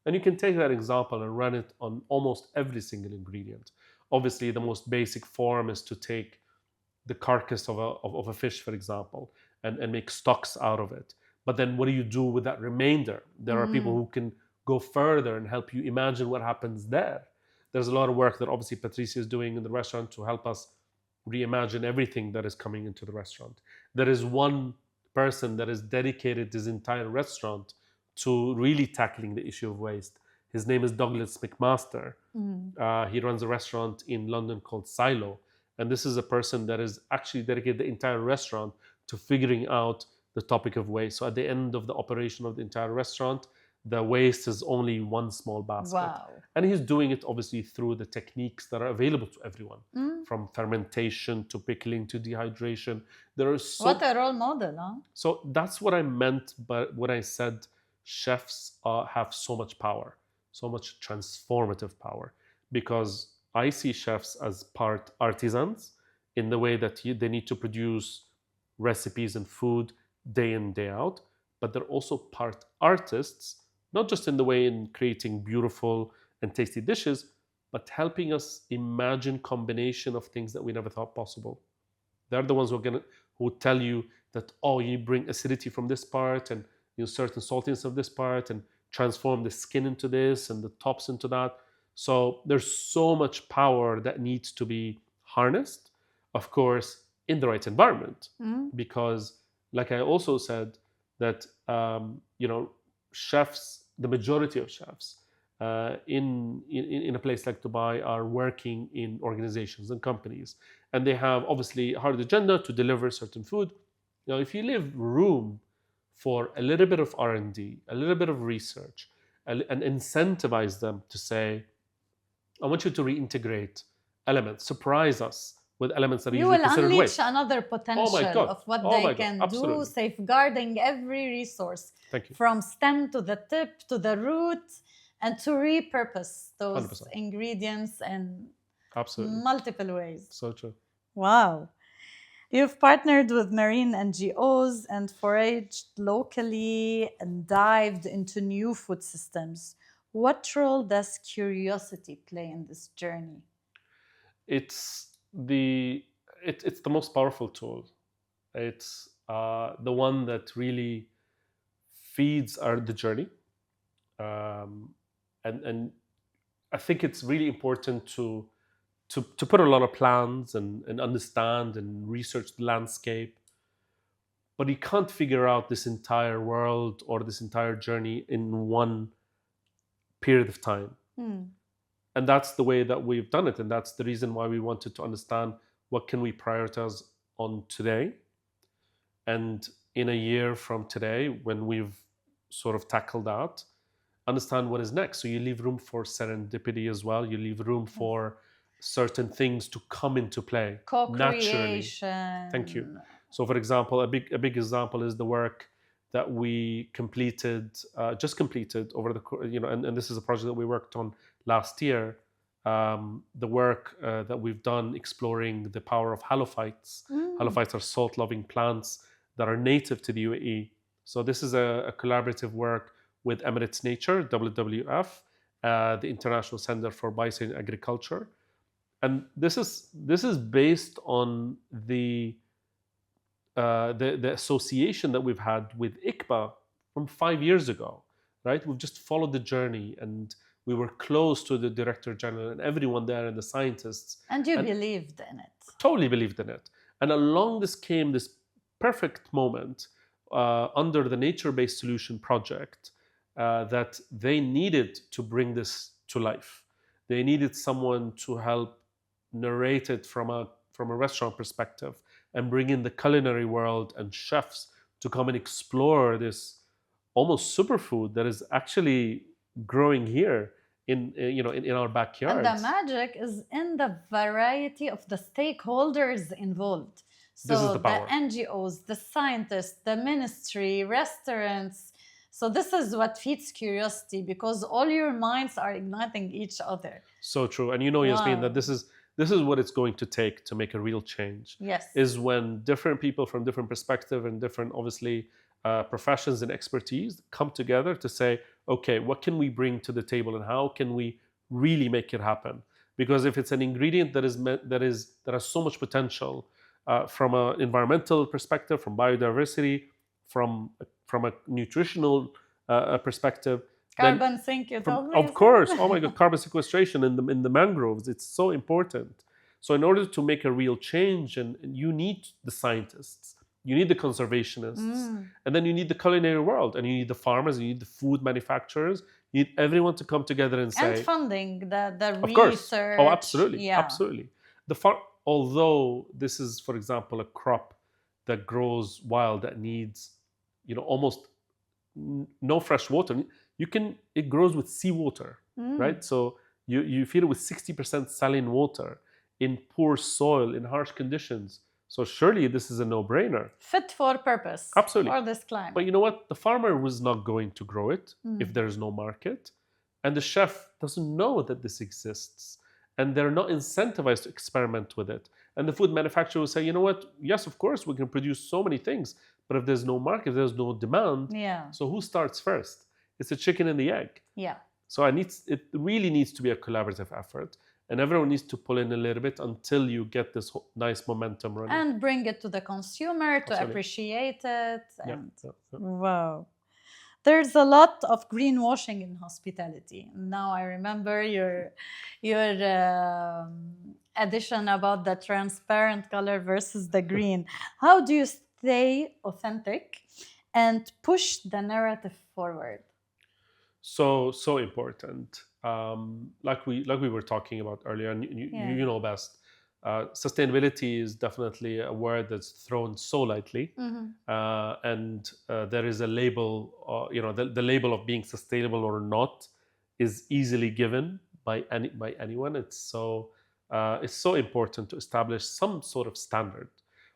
And you can take that example and run it on almost every single ingredient. Obviously, the most basic form is to take the carcass of a fish, for example, and make stocks out of it. But then what do you do with that remainder? There are people who can go further and help you imagine what happens there. There's a lot of work that obviously Patricia is doing in the restaurant to help us reimagine everything that is coming into the restaurant. There is one person that is dedicated his entire restaurant to really tackling the issue of waste. His name is Douglas McMaster. He runs a restaurant in London called Silo. And this is a person that is actually dedicated the entire restaurant to figuring out the topic of waste. So at the end of the operation of the entire restaurant, the waste is only one small basket. Wow. And he's doing it obviously through the techniques that are available to everyone, from fermentation to pickling to dehydration. There are What a role model, huh? So that's what I meant by when I said chefs have so much power, so much transformative power, because I see chefs as part artisans in the way that they need to produce recipes and food day in, day out, but they're also part artists, not just in the way in creating beautiful and tasty dishes, but helping us imagine combination of things that we never thought possible. They're the ones who tell you that, oh, you bring acidity from this part and certain saltiness of this part and transform the skin into this and the tops into that. So there's so much power that needs to be harnessed, of course, in the right environment. Because, like I also said, that chefs, the majority of chefs, in a place like Dubai are working in organizations and companies, and they have obviously a hard agenda to deliver certain food. Now, if you leave room for a little bit of R&D, a little bit of research, and incentivize them to say, I want you to reintegrate elements, surprise us with elements that are You usually will considered unleash waste. another Oh my potential God. of what Oh they my God. can do, Absolutely. safeguarding every resource Thank you. from stem to the tip to the root, and to repurpose those 100%. ingredients in Absolutely. multiple ways. So true. Wow. You've partnered with marine NGOs and foraged locally and dived into new food systems. What role does curiosity play in this journey? It's it's the most powerful tool. It's the one that really feeds the journey, um, and I think it's really important to put a lot of plans and understand and research the landscape, but you can't figure out this entire world or this entire journey in one period of time. And that's the way that we've done it, and that's the reason why we wanted to understand what can we prioritize on today, and in a year from today, when we've sort of tackled that, understand what is next. So you leave room for serendipity as well. You leave room for certain things to come into play naturally. Co-creation. Thank you. So, for example, a big example is the work that we just completed over and this is a project that we worked on last year. The work that we've done exploring the power of halophytes. Halophytes are salt-loving plants that are native to the UAE. So this is a collaborative work with Emirates Nature, WWF, the International Center for Bioscience Agriculture, and this is based on the association that we've had with ICBA from 5 years ago, right? We've just followed the journey, and we were close to the director general and everyone there and the scientists. And you believed in it. Totally believed in it. And along this came this perfect moment under the Nature-Based Solution project that they needed to bring this to life. They needed someone to help narrate it from a restaurant perspective and bring in the culinary world and chefs to come and explore this almost superfood that is actually growing here in our backyard. And the magic is in the variety of the stakeholders involved. So This is the power. NGOs, the scientists, the ministry, restaurants. So this is what feeds curiosity, because all your minds are igniting each other. So true. And Yasmin, that this is what it's going to take to make a real change. Yes. Is when different people from different perspective and different, obviously, professions and expertise come together to say, okay, what can we bring to the table and how can we really make it happen? Because if it's an ingredient that has so much potential from an environmental perspective, from biodiversity, from a nutritional perspective. Carbon sink, you told me. Of course. Oh my God, carbon sequestration in the mangroves. It's so important. So in order to make a real change, and you need the scientists, you need the conservationists, and then you need the culinary world, and you need the farmers, you need the food manufacturers, you need everyone to come together and say... And funding, the of research. Course. Oh, absolutely. Yeah. Absolutely. Although this is, for example, a crop that grows wild, that needs, almost no fresh water. It grows with seawater, right? So you feed it with 60% saline water in poor soil, in harsh conditions. So surely this is a no-brainer. Fit for purpose. Absolutely. For this climate. But you know what? The farmer was not going to grow it if there is no market. And the chef doesn't know that this exists. And they're not incentivized to experiment with it. And the food manufacturer will say, you know what? Yes, of course, we can produce so many things. But if there's no market, if there's no demand, so who starts first? It's a chicken and the egg. Yeah. So it really needs to be a collaborative effort. And everyone needs to pull in a little bit until you get this nice momentum running. And bring it to the consumer to appreciate it. And wow. There's a lot of greenwashing in hospitality. Now I remember your addition about the transparent color versus the green. How do you stay authentic and push the narrative forward? So important. like we were talking about earlier, and Yeah. you know best. Sustainability is definitely a word that's thrown so lightly, and there is a label. The label of being sustainable or not is easily given by anyone. It's so important to establish some sort of standard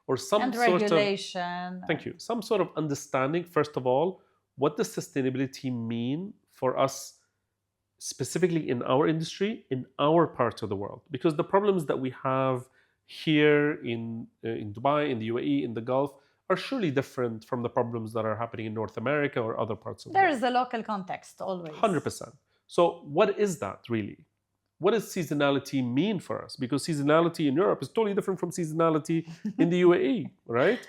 or some And sort of regulation. thank you some sort of understanding. First of all, what does sustainability mean for us specifically in our industry, in our part of the world? Because the problems that we have here in Dubai, in the UAE, in the Gulf, are surely different from the problems that are happening in North America or other parts of the There world. is a local context always. 100%. So, what is that really? What does seasonality mean for us? Because seasonality in Europe is totally different from seasonality in the UAE, right?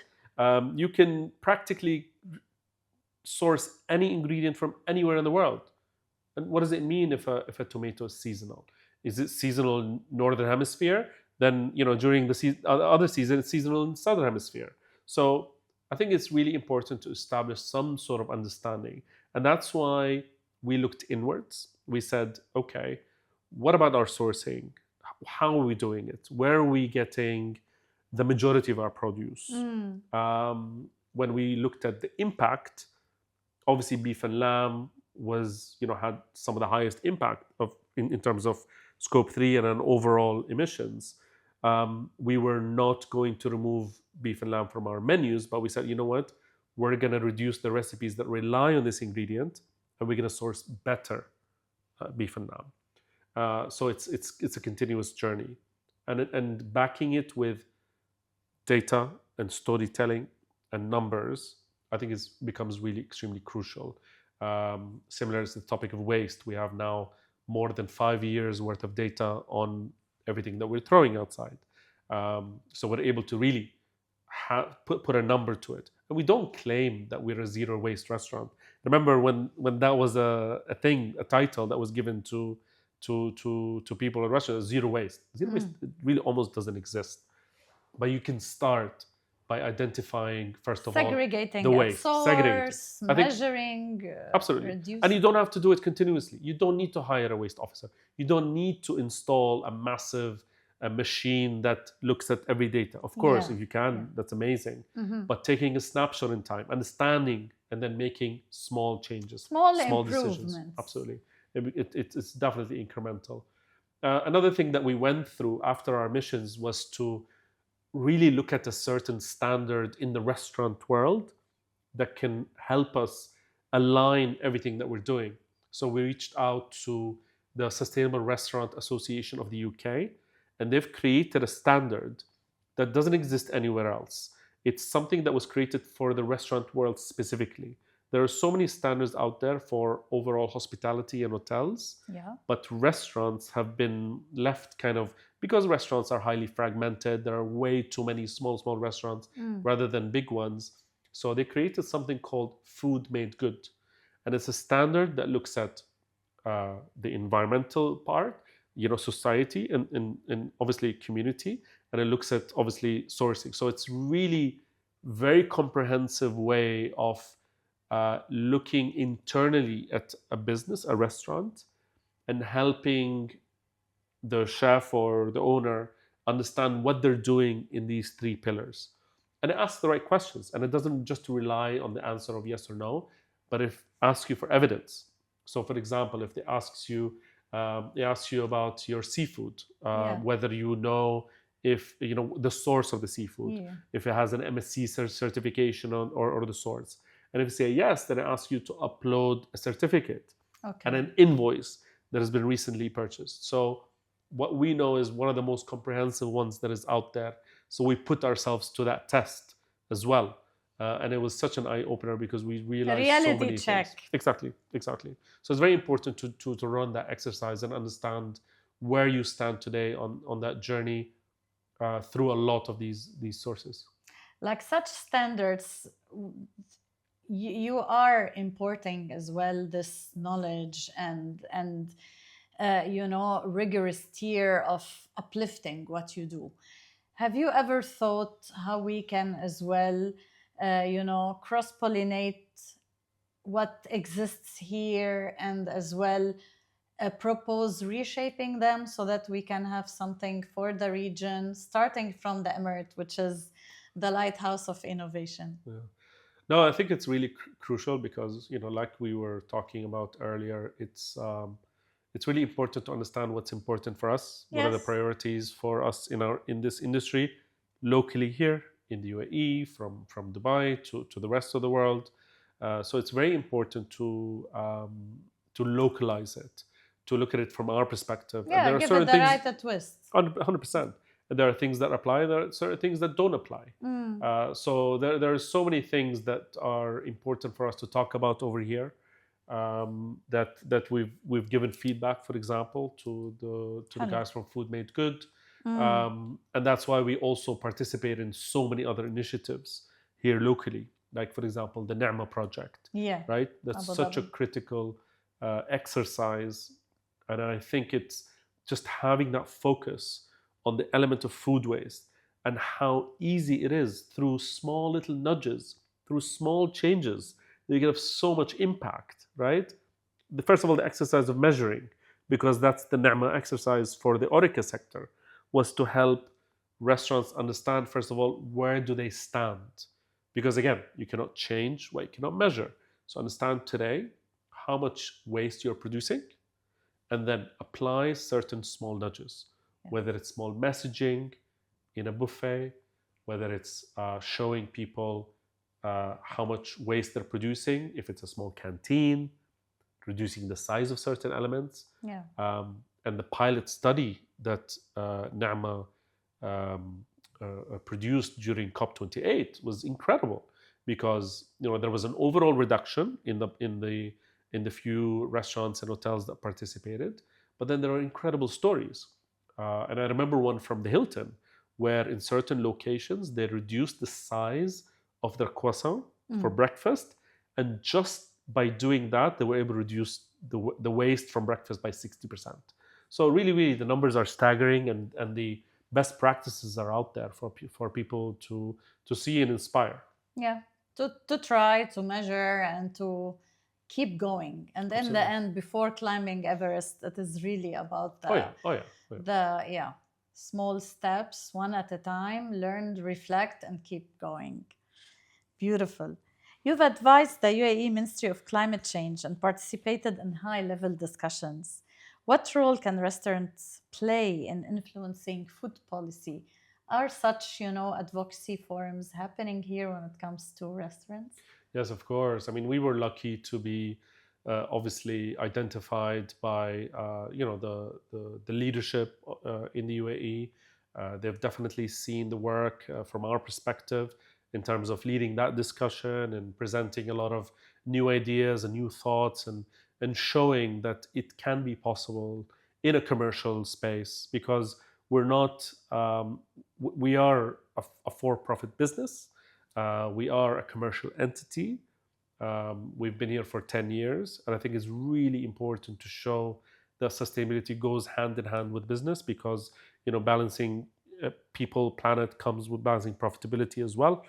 You can practically source any ingredient from anywhere in the world. And what does it mean if a tomato is seasonal? Is it seasonal in northern hemisphere? Then during the other season, it's seasonal in southern hemisphere. So I think it's really important to establish some sort of understanding, and that's why we looked inwards. We said, okay, what about our sourcing? How are we doing it? Where are we getting the majority of our produce? When we looked at the impact, obviously beef and lamb had some of the highest impact in terms of scope 3 and an overall emissions. We were not going to remove beef and lamb from our menus, but we said, you know what, we're going to reduce the recipes that rely on this ingredient, and we're going to source better beef and lamb. So it's a continuous journey, and backing it with data and storytelling and numbers, I think becomes really extremely crucial. Similar to the topic of waste, we have now more than 5 years worth of data on everything that we're throwing outside. So we're able to really put a number to it. And we don't claim that we're a zero waste restaurant. Remember when that was a thing, a title that was given to people in Russia, zero waste. Zero waste really almost doesn't exist. But you can start by identifying, first of all, Segregating the at waste, segregating. source, I think measuring, absolutely, reducing. and you don't have to do it continuously. You don't need to hire a waste officer. You don't need to install a massive machine that looks at every data. Of course, Yeah, if you can, that's amazing. But taking a snapshot in time, understanding, and then making small changes, Small decisions. improvements. Absolutely, it's definitely incremental. Another thing that we went through after our missions was to really look at a certain standard in the restaurant world that can help us align everything that we're doing. So we reached out to the Sustainable Restaurant Association of the UK, and they've created a standard that doesn't exist anywhere else. It's something that was created for the restaurant world specifically. There are so many standards out there for overall hospitality and hotels, Yeah. but restaurants have been left kind of, because restaurants are highly fragmented, there are way too many small restaurants rather than big ones. So they created something called food made good. And it's a standard that looks at the environmental part, society and obviously community, and it looks at obviously sourcing. So it's really very comprehensive way of looking internally at a business, a restaurant, and helping the chef or the owner understand what they're doing in these three pillars. And it asks the right questions, and it doesn't just rely on the answer of yes or no, but it asks you for evidence. So, for example, if they ask you about your seafood, Yeah. whether you know if the source of the seafood, Yeah. if it has an MSC certification or the source, and if you say yes, then it asks you to upload a certificate and Okay. an invoice that has been recently purchased. So what we know is one of the most comprehensive ones that is out there. So we put ourselves to that test as well. And it was such an eye opener because we A realized so reality many check. things. Exactly. So it's very important to run that exercise and understand where you stand today on that journey through a lot of these sources. Like such standards, you are importing as well this knowledge and rigorous tier of uplifting what you do. Have you ever thought how we can as well cross pollinate what exists here, and as well propose reshaping them so that we can have something for the region, starting from the Emirate, which is the lighthouse of innovation. Yeah. No, I think it's really crucial because, like we were talking about earlier, it's really important to understand what's important for us. What are the Yes. priorities for us in this industry, locally here in the UAE, from Dubai to the rest of the world. So it's very important to localize it, to look at it from our perspective. And Yeah, there are give it certain the things, right twist. 100%. And there are things that apply, there are certain things that don't apply. Mm. So there are so many things that are important for us to talk about over here. That we've given feedback, for example, to the Hello. guys from Food Made Good, Mm. and that's why we also participate in so many other initiatives here locally. Like, for example, the Nama project, Yeah, right? That's Abu such a Dhabi. critical exercise, and I think it's just having that focus on the element of food waste and how easy it is through small little nudges, through small changes, that you can have so much impact, right? First of all, the exercise of measuring, because that's the Ni'ma exercise for the Orica sector, was to help restaurants understand, first of all, where do they stand? Because again, you cannot change what you cannot measure. So understand today how much waste you're producing, and then apply certain small nudges, Yeah. whether it's small messaging in a buffet, whether it's showing people how much waste they're producing, if it's a small canteen, reducing the size of certain elements. Yeah. And the pilot study that Nama produced during COP28 was incredible, because there was an overall reduction in the few restaurants and hotels that participated, but then there are incredible stories. And I remember one from the Hilton, where in certain locations they reduced the size of their croissant for breakfast, and just by doing that, they were able to reduce the waste from breakfast by 60%. So really, really, the numbers are staggering, and the best practices are out there for people to see and inspire. Yeah. To try, to measure, and to keep going. And in the Absolutely. end, before climbing Everest, it is really about Oh yeah. Oh yeah. Oh, yeah. the yeah, small steps, one at a time, learn, reflect, and keep going. Beautiful. You've advised the UAE Ministry of Climate Change and participated in high level discussions. What role can restaurants play in influencing food policy? Are such, advocacy forums happening here when it comes to restaurants? Yes, of course. I mean, we were lucky to be obviously identified by the leadership in the UAE. They've definitely seen the work from our perspective in terms of leading that discussion and presenting a lot of new ideas and new thoughts, and showing that it can be possible in a commercial space, because we're not we are a for-profit business. We are a commercial entity. We've been here for 10 years, and I think it's really important to show that sustainability goes hand in hand with business, because balancing people, planet comes with balancing profitability as well.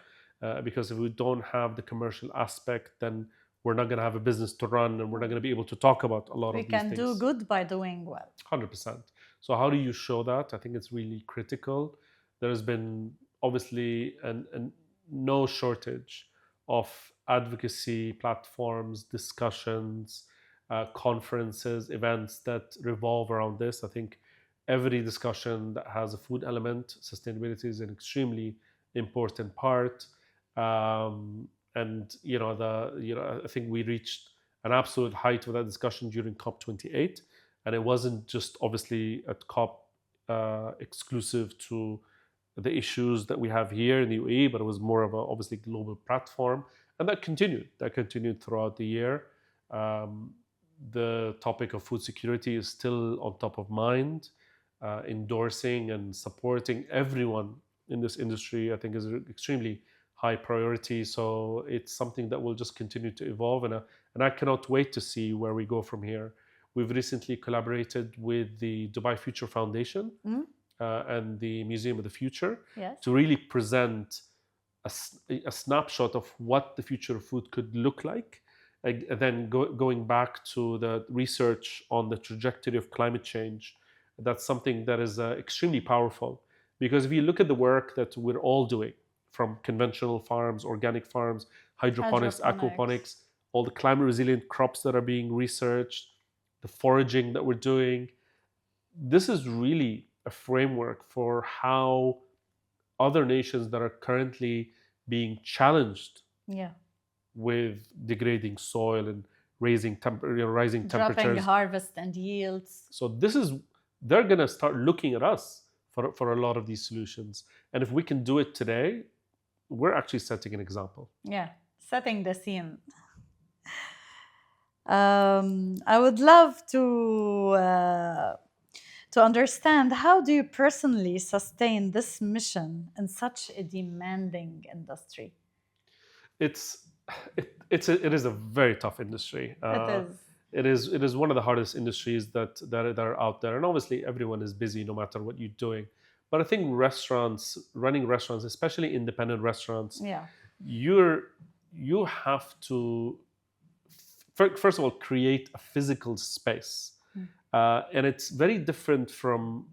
Because if we don't have the commercial aspect, then we're not going to have a business to run, and we're not going to be able to talk about a lot We of these can do things. good by doing well. 100%. So how do you show that? I think it's really critical. There has been obviously no shortage of advocacy platforms, discussions, conferences, events that revolve around this. I think every discussion that has a food element, sustainability is an extremely important part. And I think we reached an absolute height of that discussion during COP28, and it wasn't just obviously at COP exclusive to the issues that we have here in the UAE, but it was more of a obviously global platform, and that continued. That continued throughout the year. Um, the topic of food security is still on top of mind. Endorsing and supporting everyone in this industry, I think, is an extremely high priority. So it's something that will just continue to evolve, and I cannot wait to see where we go from here. We've recently collaborated with the Dubai Future Foundation and the Museum of the Future Yes. to really present a snapshot of what the future of food could look like And then going back to the research on the trajectory of climate change, that's something that is extremely powerful. Because if you look at the work that we're all doing, from conventional farms, organic farms, hydroponics, Hydroponics. aquaponics, all the climate resilient crops that are being researched, the foraging that we're doing, this is really a framework for how other nations that are currently being challenged Yeah. with degrading soil and rising Dropping temperatures. harvest and yields. So this is they're going to start looking at us for a lot of these solutions. And if we can do it today, we're actually setting an example. Yeah, setting the scene. I would love to understand, how do you personally sustain this mission in such a demanding industry? It's it is a very tough industry. It is. It is one of the hardest industries that are out there, and obviously everyone is busy no matter what you're doing. But I think running restaurants, especially independent restaurants, Yeah. you have to first of all create a physical space, and it's very different from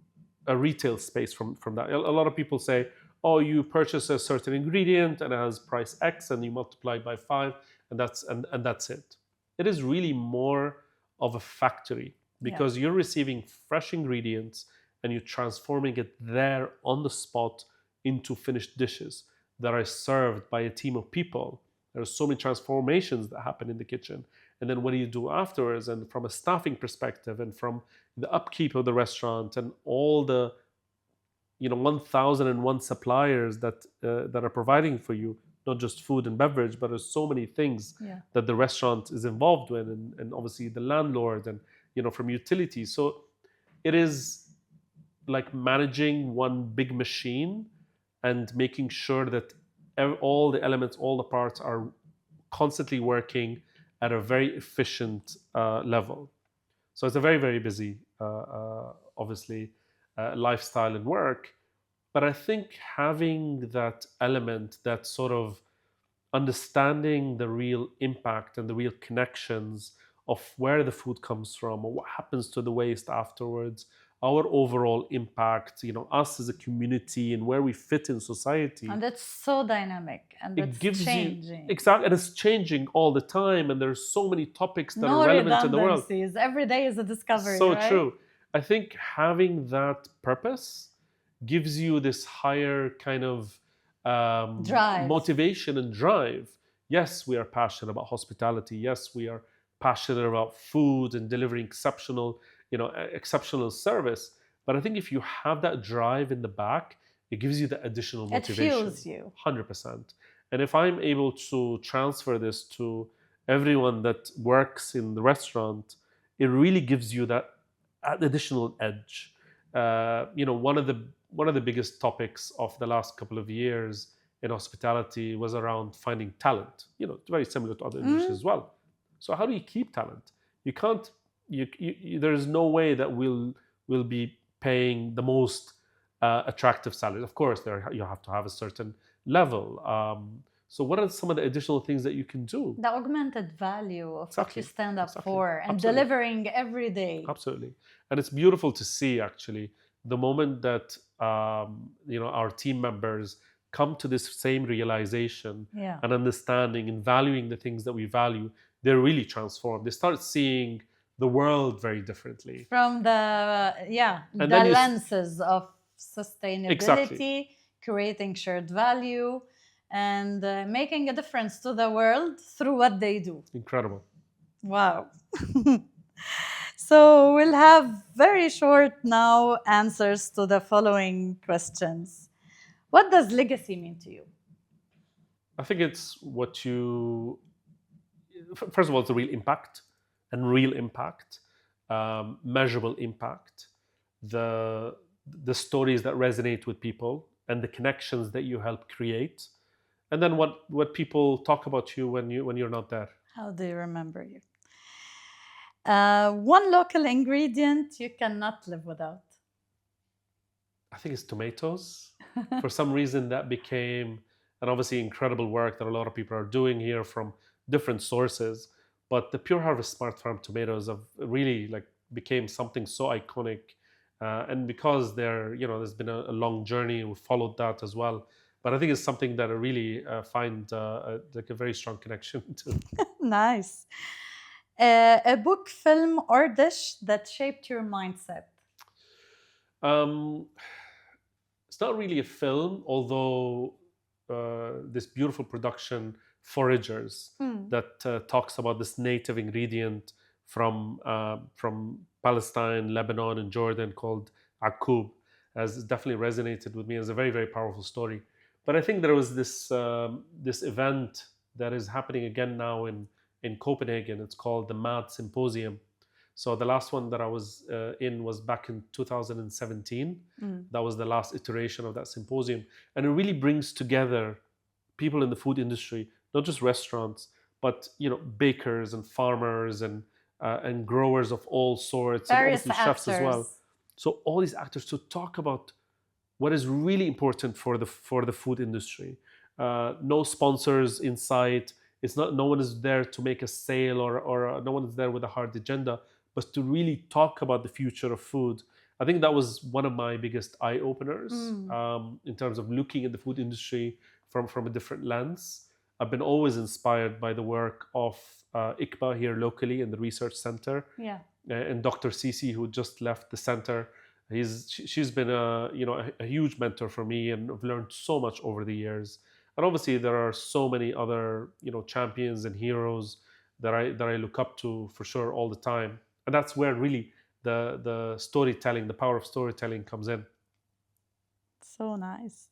a retail space. From that, a lot of people say, oh, you purchase a certain ingredient and it has price X and you multiply it by 5, and that's it. It is really more of a factory, because you're receiving fresh ingredients and you're transforming it there on the spot into finished dishes that are served by a team of people. There are so many transformations that happen in the kitchen. And then what do you do afterwards? And from a staffing perspective, and from the upkeep of the restaurant, and all the 1001 suppliers that are providing for you, not just food and beverage, but there's so many things that the restaurant is involved with, and obviously the landlord, and from utilities. So it is like managing one big machine and making sure that all the elements, all the parts are constantly working at a very efficient level. So it's a very, very busy, obviously, lifestyle and work. But I think having that element, that sort of understanding the real impact and the real connections of where the food comes from, or what happens to the waste afterwards, our overall impact, us as a community and where we fit in society. And it's so dynamic, and It it's gives changing. Exactly, and it's changing all the time, and there's so many topics that are relevant in the world. Every day is a discovery. So right? true. I think having that purpose gives you this higher kind of Drive. motivation and drive. Yes, we are passionate about hospitality. Yes, we are passionate about food and delivering exceptional service. But I think if you have that drive in the back, it gives you the additional motivation. It fuels you. 100%. And if I'm able to transfer this to everyone that works in the restaurant, it really gives you that additional edge. One of the biggest topics of the last couple of years in hospitality was around finding talent. It's very similar to other industries as well. So how do you keep talent? You can't. There is no way that we'll be paying the most attractive salaries. Of course, you have to have a certain level. So what are some of the additional things that you can do? The augmented value of what you stand up for and Absolutely. delivering every day. Absolutely. And it's beautiful to see, actually, the moment that our team members come to this same realization and understanding and valuing the things that we value, they're really transformed. They start seeing the world very differently. From the lenses of sustainability, creating shared value, and making a difference to the world through what they do. Incredible. Wow. So we'll have very short now answers to the following questions. What does legacy mean to you? I think it's first of all, it's a real impact, measurable impact, the stories that resonate with people, and the connections that you help create, and then what people talk about you when you're not there. How do you remember you? One local ingredient you cannot live without. I think it's tomatoes. For some reason, that became, and obviously incredible work that a lot of people are doing here from different sources. But the Pure Harvest Smart Farm tomatoes have really like became something so iconic, and because they're, there's been a long journey, we followed that as well. But I think it's something that I really find like a very strong connection to. Nice. A book, film, or dish that shaped your mindset. Um, it's not really a film, although this beautiful production, Foragers, Mm. that talks about this native ingredient from Palestine, Lebanon, and Jordan called akub, has definitely resonated with me as a very very powerful story. But I think there was this event that is happening again now in Copenhagen. It's called the Mad Symposium. So the last one that I was in was back in 2017. Mm. That was the last iteration of that symposium, and it really brings together people in the food industry, not just restaurants, but bakers and farmers and growers of all sorts, and Various obviously chefs as well. actors. So all these actors to talk about what is really important for the food industry. No sponsors in sight. It's not. No one is there to make a sale, or no one is there with a hard agenda, but to really talk about the future of food. I think that was one of my biggest eye openers Mm. in terms of looking at the food industry from a different lens. I've been always inspired by the work of ICBA here locally in the research center, Yeah. and Dr. Sisi, who just left the center. She's been a huge mentor for me, and I've learned so much over the years. And obviously there are so many other champions and heroes that I look up to for sure all the time. And that's where really the storytelling, the power of storytelling comes in. So nice.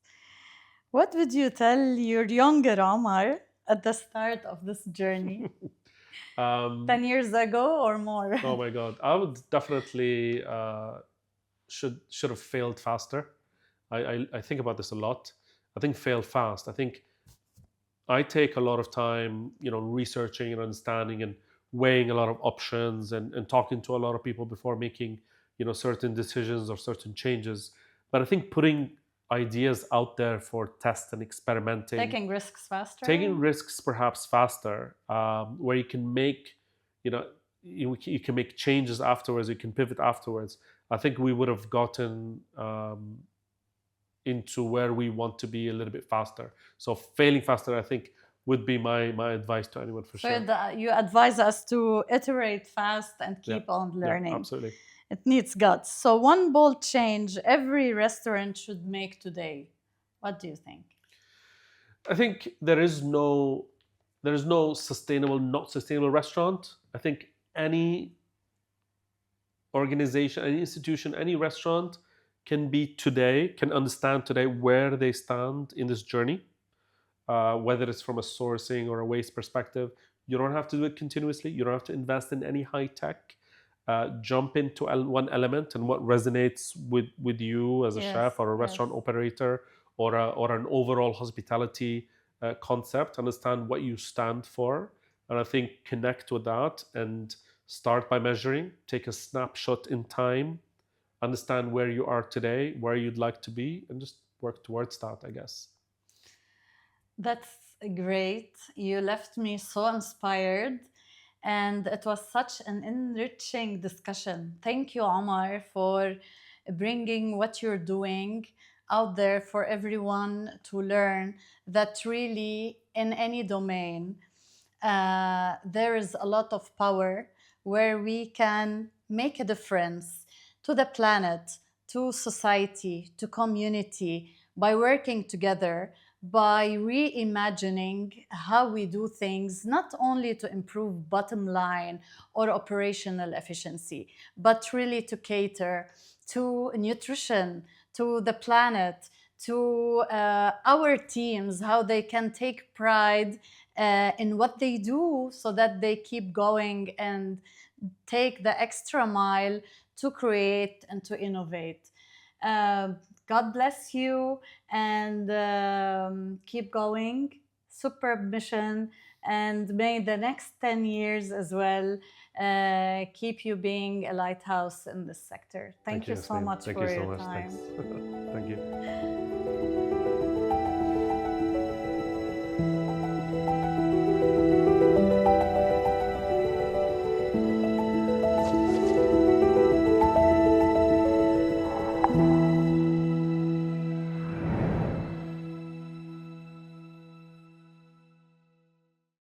What would you tell your younger Omar at the start of this journey? 10 years ago or more? Oh my God, I would definitely should have failed faster. I think about this a lot. I think fail fast. I think I take a lot of time, researching and understanding and weighing a lot of options, and talking to a lot of people before making, certain decisions or certain changes. But I think putting ideas out there for test and experimenting, taking risks perhaps faster, where you can make, you can make changes afterwards, you can pivot afterwards. I think we would have gotten into where we want to be a little bit faster. So failing faster, I think, would be my advice to anyone for sure. You advise us to iterate fast and keep Yeah. on learning. Yeah, absolutely. It needs guts. So one bold change every restaurant should make today. What do you think? I think there is no sustainable, not sustainable restaurant. I think any organization, any institution, any restaurant can understand today where they stand in this journey, whether it's from a sourcing or a waste perspective. You don't have to do it continuously. You don't have to invest in any high tech. Jump into one element and what resonates with you as a chef or a restaurant operator, or an overall hospitality concept. Understand what you stand for, and I think connect with that and start by measuring. Take a snapshot in time, understand where you are today, where you'd like to be, and just work towards that, I guess. That's great. You left me so inspired, and it was such an enriching discussion. Thank you, Omar, for bringing what you're doing out there for everyone to learn, that really in any domain there is a lot of power where we can make a difference to the planet, to society, to community, by working together, by reimagining how we do things, not only to improve bottom line or operational efficiency, but really to cater to nutrition, to the planet, to our teams, how they can take pride in what they do so that they keep going and take the extra mile to create and to innovate. God bless you, and keep going. Superb mission, and may the next 10 years as well keep you being a lighthouse in this sector. Thank you so much for your time.